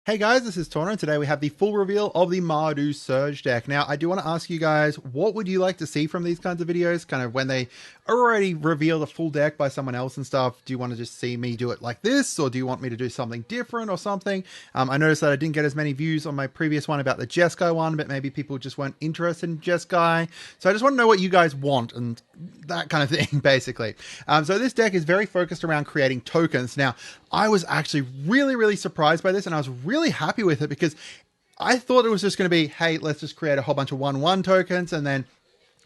Hey guys, this is Tauna, and today we have the full reveal of the Mardu Surge deck. Now, I do want to ask you guys, what would you like to see from these kinds of videos? Kind of when they already reveal the full deck by someone else and stuff. Do you want to just see me do it like this, or do you want me to do something different or something? I noticed that I didn't get as many views on my previous one about the Jeskai one, but maybe people just weren't interested in Jeskai. So I just want to know what you guys want and that kind of thing, basically. So this deck is very focused around creating tokens. Now, I was actually really surprised by this, and I was really happy with it because I thought it was just going to be, hey, let's just create a whole bunch of 1/1 tokens, and then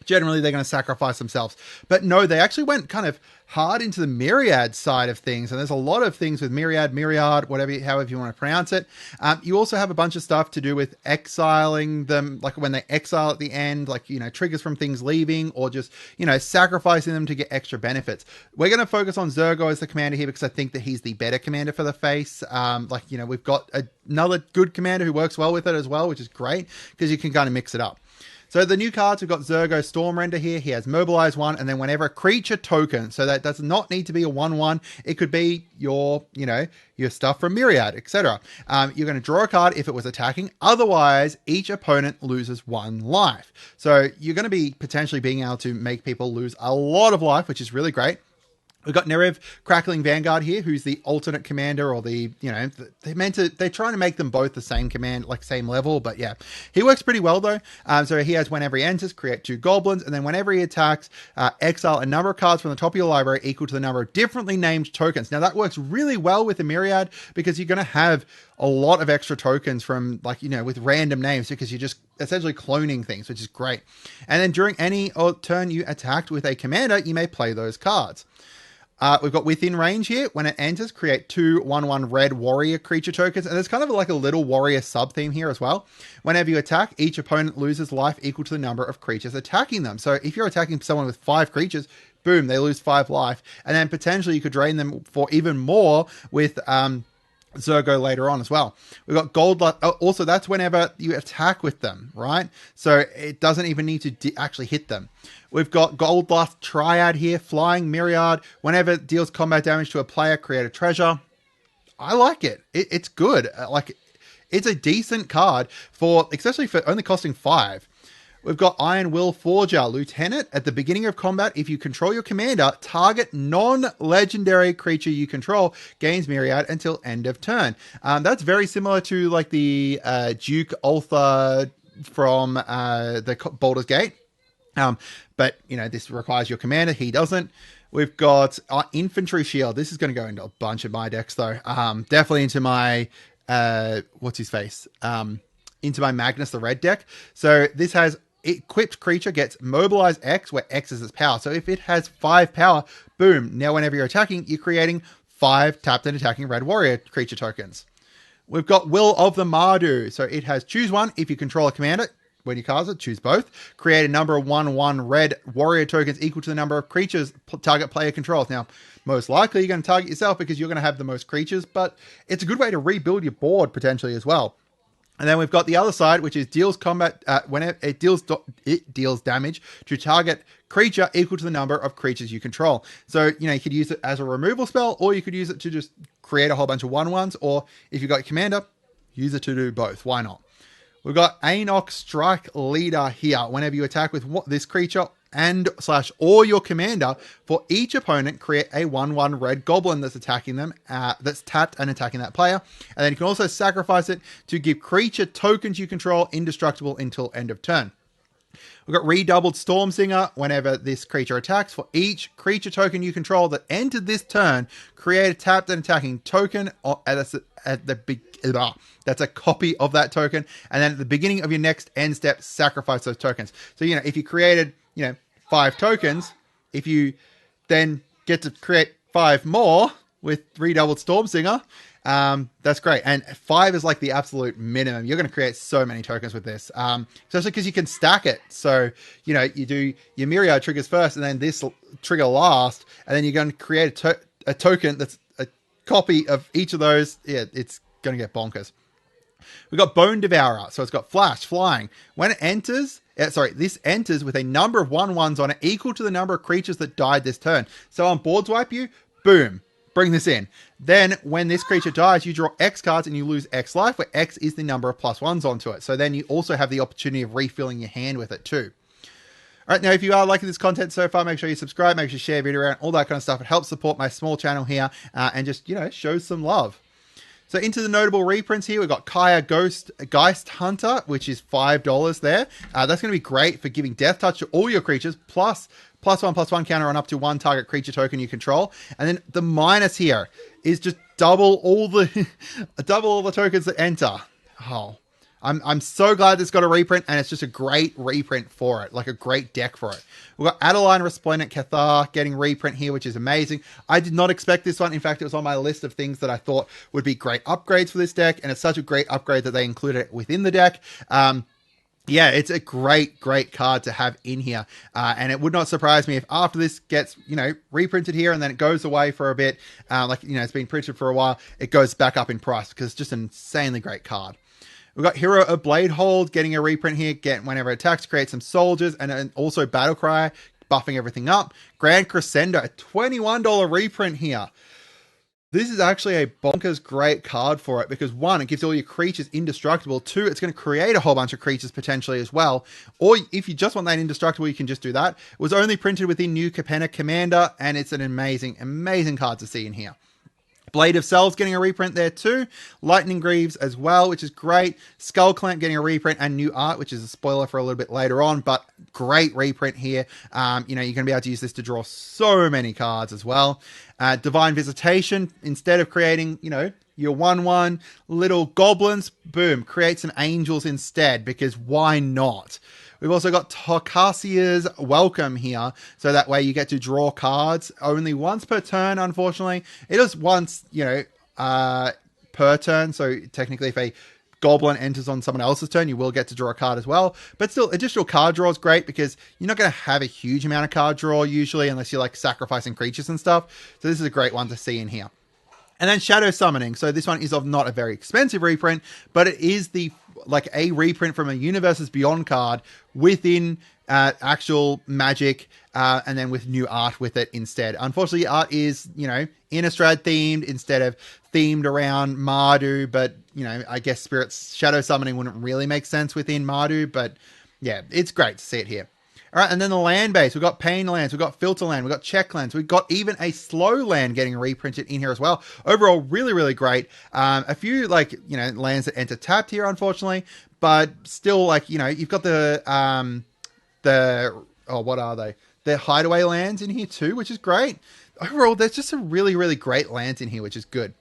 generally they're going to sacrifice themselves. But no, they actually went kind of hard into the myriad side of things, and there's a lot of things with myriad, whatever, however you want to pronounce it. You also have a bunch of stuff to do with exiling them, like when they exile at the end, like, you know, triggers from things leaving, or just, you know, sacrificing them to get extra benefits. We're going to focus on Zergo as the commander here because I think that he's the better commander for the face. Like, you know, we've got another good commander who works well with it as well, which is great because you can kind of mix it up. So the new cards, we've got Zergo Stormrender here. He has Mobilize 1, and then whenever a creature token, so that does not need to be a 1/1. It could be your, you know, your stuff from Myriad, etc. You're going to draw a card if it was attacking. Otherwise, each opponent loses 1 life. So you're going to be potentially being able to make people lose a lot of life, which is really great. We've got Nerev Crackling Vanguard here, who's the alternate commander, or the, you know, they're trying to make them both the same command, like same level, but yeah. He works pretty well though. So he has, whenever he enters, create 2 goblins, and then whenever he attacks, exile a number of cards from the top of your library equal to the number of differently named tokens. Now that works really well with the Myriad because you're going to have a lot of extra tokens from, like, you know, with random names, because you're just essentially cloning things, which is great. And then during any turn you attacked with a commander, you may play those cards. We've got Within Range here. When it enters, create 2 1/1 red warrior creature tokens. And there's kind of like a little warrior sub-theme here as well. Whenever you attack, each opponent loses life equal to the number of creatures attacking them. So if you're attacking someone with 5 creatures, boom, they lose 5 life. And then potentially you could drain them for even more with Zergo later on as well. We've got Gold Lust. Also, that's whenever you attack with them, right? So it doesn't even need to actually hit them. We've got Gold Lust Triad here, Flying Myriad. Whenever it deals combat damage to a player, create a treasure. I like it. It's good. Like, it's a decent card for, especially for only costing 5. We've got Iron Will Forger, Lieutenant. At the beginning of combat, if you control your commander, target non-legendary creature you control gains Myriad until end of turn. That's very similar to like the Duke Ultha from the Baldur's Gate. But, you know, this requires your commander. He doesn't. We've got Infantry Shield. This is going to go into a bunch of my decks, though. Definitely into my, what's his face? Into my Magnus the Red deck. So this has equipped creature gets Mobilize X, where X is its power. So if it has 5 power, boom. Now whenever you're attacking, you're creating 5 tapped and attacking red warrior creature tokens. We've got Will of the Mardu. So it has choose 1 if you control a commander. When you cast it, choose both. Create a number of 1/1 red warrior tokens equal to the number of creatures target player controls. Now, most likely you're going to target yourself because you're going to have the most creatures, but it's a good way to rebuild your board potentially as well. And then we've got the other side, which is deals combat when it deals damage to target creature equal to the number of creatures you control. So, you know, you could use it as a removal spell, or you could use it to just create a whole bunch of 1/1s, or if you've got commander, use it to do both. Why not? We've got Anok Strike Leader here. Whenever you attack with this creature and / or your commander, for each opponent, create a 1/1 red goblin that's attacking them, that's tapped and attacking that player. And then you can also sacrifice it to give creature tokens you control indestructible until end of turn. We've got Redoubled Stormsinger. Whenever this creature attacks, for each creature token you control that entered this turn, create a tapped and attacking token that's a copy of that token. And then at the beginning of your next end step, sacrifice those tokens. So, you know, if you created, you know, 5 tokens, if you then get to create 5 more with Redoubled Stormsinger, that's great. And 5 is like the absolute minimum. You're going to create so many tokens with this, especially because you can stack it. So, you know, you do your Myriad triggers first, and then this trigger last, and then you're going to create a token that's a copy of each of those. Yeah, it's going to get bonkers. We've got Bone Devourer. So it's got Flash, Flying. When it enters, this enters with a number of 1/1s on it equal to the number of creatures that died this turn. So on board swipe you, boom. bring this in. Then when this creature dies, you draw X cards and you lose X life, where X is the number of +1s onto it. So then you also have the opportunity of refilling your hand with it too. All right, now if you are liking this content so far, make sure you subscribe, make sure you share video around, all that kind of stuff. It helps support my small channel here and just, show some love. So into the notable reprints here, we've got Kaya Geist Hunter, which is $5 there. That's going to be great for giving Death Touch to all your creatures, plus +1/+1 counter on up to 1 target creature token you control. And then the minus here is just double all the tokens that enter. Oh, I'm so glad this got a reprint, and it's just a great reprint for it, like a great deck for it. We've got Adeline Resplendent Cathar getting reprint here, which is amazing. I did not expect this one. In fact, it was on my list of things that I thought would be great upgrades for this deck, and it's such a great upgrade that they included it within the deck. Yeah, it's a great card to have in here. And it would not surprise me if after this gets, reprinted here and then it goes away for a bit, it's been printed for a while, it goes back up in price because it's just an insanely great card. We've got Hero of Bladehold getting a reprint here. Whenever it attacks, create some soldiers, and also Battlecry, buffing everything up. Grand Crescendo, a $21 reprint here. This is actually a bonkers great card for it because 1, it gives all your creatures indestructible. 2, it's going to create a whole bunch of creatures potentially as well. Or if you just want that indestructible, you can just do that. It was only printed within New Capenna Commander, and it's an amazing card to see in here. Blade of Cells getting a reprint there too. Lightning Greaves as well, which is great. Skull Clamp getting a reprint and new art, which is a spoiler for a little bit later on, but great reprint here. You're going to be able to use this to draw so many cards as well. Divine Visitation, instead of creating, your 1/1 little goblins, boom, create some angels instead, because why not? We've also got Tokasia's Welcome here, so that way you get to draw cards only once per turn, unfortunately. It is once, per turn, so technically if a goblin enters on someone else's turn, you will get to draw a card as well. But still, additional card draw is great because you're not going to have a huge amount of card draw usually unless you're sacrificing creatures and stuff. So this is a great one to see in here. And then Shadow Summoning. So this one is of not a very expensive reprint, but it is a reprint from a Universes Beyond card within actual Magic, and then with new art with it instead. Unfortunately, art is, Innistrad themed instead of themed around Mardu, but, I guess Spirit's Shadow Summoning wouldn't really make sense within Mardu, but yeah, it's great to see it here. All right, and then the land base. We've got Pain lands, we've got Filter land, we've got Check lands, we've got even a Slow land getting reprinted in here as well. Overall, really great. A few, lands that enter tapped here, unfortunately, but still, you've got what are they? The Hideaway lands in here too, which is great. Overall, there's just some really great lands in here, which is good.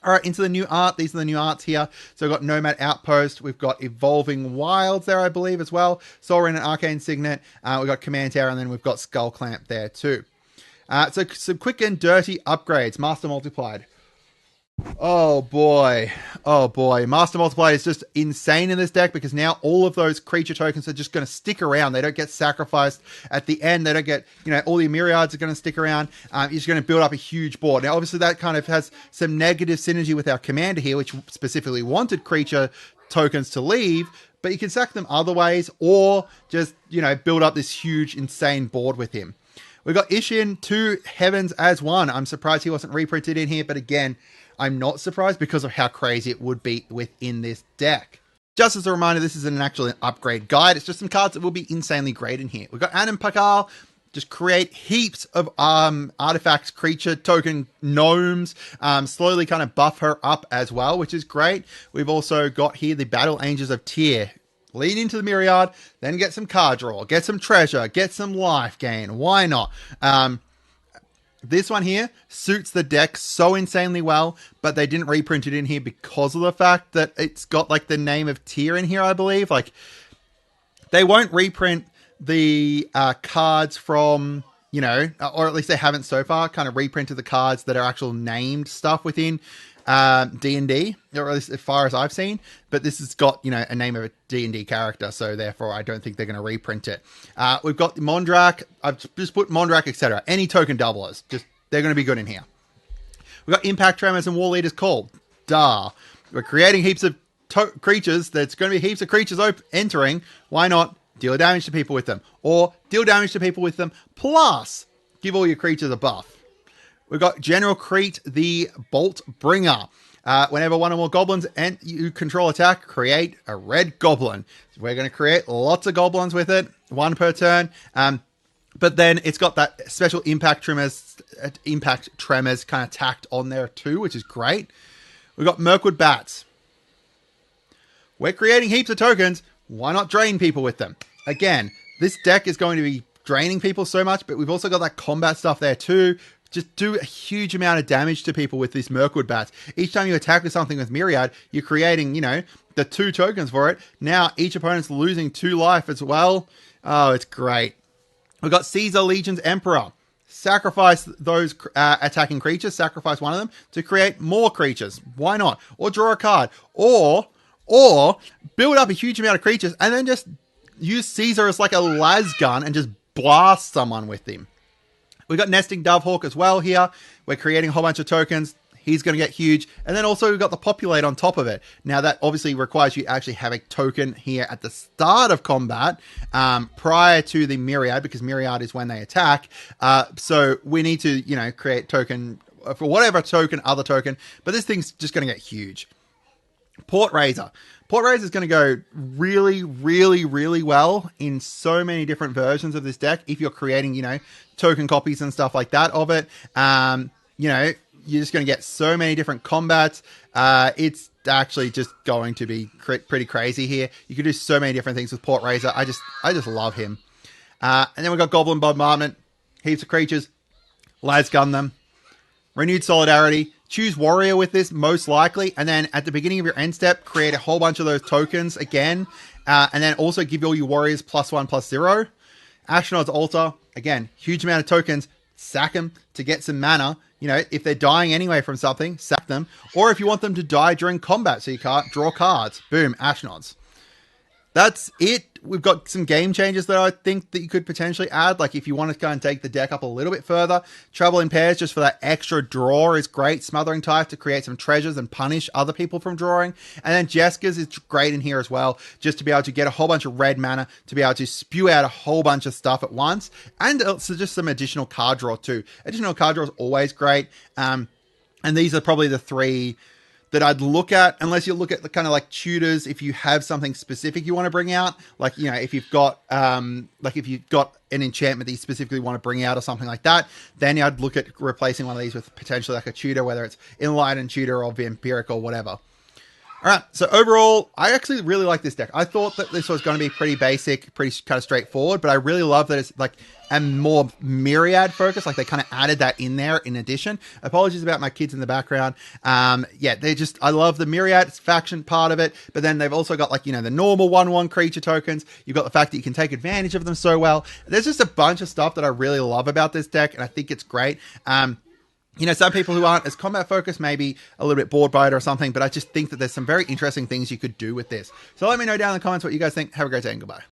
All right, into the new art. These are the new arts here. So we've got Nomad Outpost. We've got Evolving Wilds there, I believe, as well. Soul Ring and Arcane Signet. We've got Command Tower, and then we've got Skull Clamp there too. So some quick and dirty upgrades. Master Multiplied. Oh boy. Master Multiplied is just insane in this deck because now all of those creature tokens are just going to stick around. They don't get sacrificed at the end. They don't get, all the myriads are going to stick around. You're just going to build up a huge board. Now, obviously, that kind of has some negative synergy with our commander here, which specifically wanted creature tokens to leave, but you can sack them other ways or just, build up this huge, insane board with him. We've got Ishin 2 Heavens as 1. I'm surprised he wasn't reprinted in here, but again, I'm not surprised because of how crazy it would be within this deck. Just as a reminder, this isn't actually an upgrade guide. It's just some cards that will be insanely great in here. We've got Anim Pakal. Just create heaps of artifacts, creature, token, gnomes. Slowly kind of buff her up as well, which is great. We've also got here the Battle Angels of Tyr. Lead into the Myriad, then get some card draw, get some treasure, get some life gain. Why not? This one here suits the deck so insanely well, but they didn't reprint it in here because of the fact that it's got the name of Tyr in here, I believe. They won't reprint the cards from, or at least they haven't so far, kind of reprinted the cards that are actual named stuff within D&D, or at least as far as I've seen, but this has got, a name of a D&D character, so therefore I don't think they're going to reprint it. We've got the Mondrak. I've just put Mondrak, etc. Any token doublers, they're going to be good in here. We've got Impact Tremors and War Leader's Call. Duh. We're creating heaps of creatures. There's going to be heaps of creatures entering. Why not deal damage to people with them? Or deal damage to people with them, plus give all your creatures a buff. We've got General Crete, the Bolt Bringer. Whenever one or more goblins and you control attack, create a red goblin. So we're going to create lots of goblins with it, one per turn. But then it's got that special impact tremors kind of tacked on there too, which is great. We've got Mirkwood Bats. We're creating heaps of tokens. Why not drain people with them? Again, this deck is going to be draining people so much, but we've also got that combat stuff there too. Just do a huge amount of damage to people with these Mirkwood Bats. Each time you attack with something with Myriad, you're creating, you know, the 2 tokens for it. Now each opponent's losing 2 life as well. Oh, it's great. We've got Caesar Legion's Emperor. Sacrifice those attacking creatures, sacrifice one of them to create more creatures. Why not? Or draw a card. Or build up a huge amount of creatures and then just use Caesar as like a las gun and just blast someone with him. We've got Nesting Dovehawk as well here. We're creating a whole bunch of tokens. He's going to get huge. And then also we've got the Populate on top of it. Now that obviously requires you actually have a token here at the start of combat prior to the Myriad, because Myriad is when they attack. So we need to, you know, create token for whatever token, other token. But this thing's just going to get huge. Port Raiser. Port Raiser is going to go really, really, really well in so many different versions of this deck. If you're creating, you know, token copies and stuff like that of it, you know, you're just going to get so many different combats. It's actually just going to be pretty crazy here. You can do so many different things with Port Raiser. I just love him. And then we've got Goblin Bombardment, heaps of creatures, las gun them, Renewed Solidarity. Choose Warrior with this, most likely. And then at the beginning of your end step, create a whole bunch of those tokens again. And then also give all your Warriors +1/+0. Ashnod's Altar. Again, huge amount of tokens. Sack them to get some mana. You know, if they're dying anyway from something, sack them. Or if you want them to die during combat so you can't draw cards. Boom, Ashnods. That's it. We've got some game changes that I think that you could potentially add. Like if you want to go and take the deck up a little bit further, Travel in Pairs just for that extra draw is great. Smothering Type to create some treasures and punish other people from drawing. And then Jeskers is great in here as well, just to be able to get a whole bunch of red mana, to be able to spew out a whole bunch of stuff at once. And also just some additional card draw too. Additional card draw is always great. And these are probably the 3 that I'd look at, unless you look at the kind of like tutors, if you have something specific you want to bring out, like, you know, if you've got an enchantment that you specifically want to bring out or something like that, then I'd look at replacing one of these with potentially like a tutor, whether it's Enlightened Tutor or Vampiric or whatever. All right, so overall, I actually really like this deck. I thought that this was going to be pretty basic, pretty kind of straightforward, but I really love that it's like a more Myriad focus. Like they kind of added that in there in addition. Apologies about my kids in the background. Yeah, I love the Myriad faction part of it, but then they've also got like, you know, the normal 1/1 creature tokens. You've got the fact that you can take advantage of them so well. There's just a bunch of stuff that I really love about this deck, and I think it's great. You know, some people who aren't as combat focused may be a little bit bored by it or something, but I just think that there's some very interesting things you could do with this. So let me know down in the comments what you guys think. Have a great day and goodbye.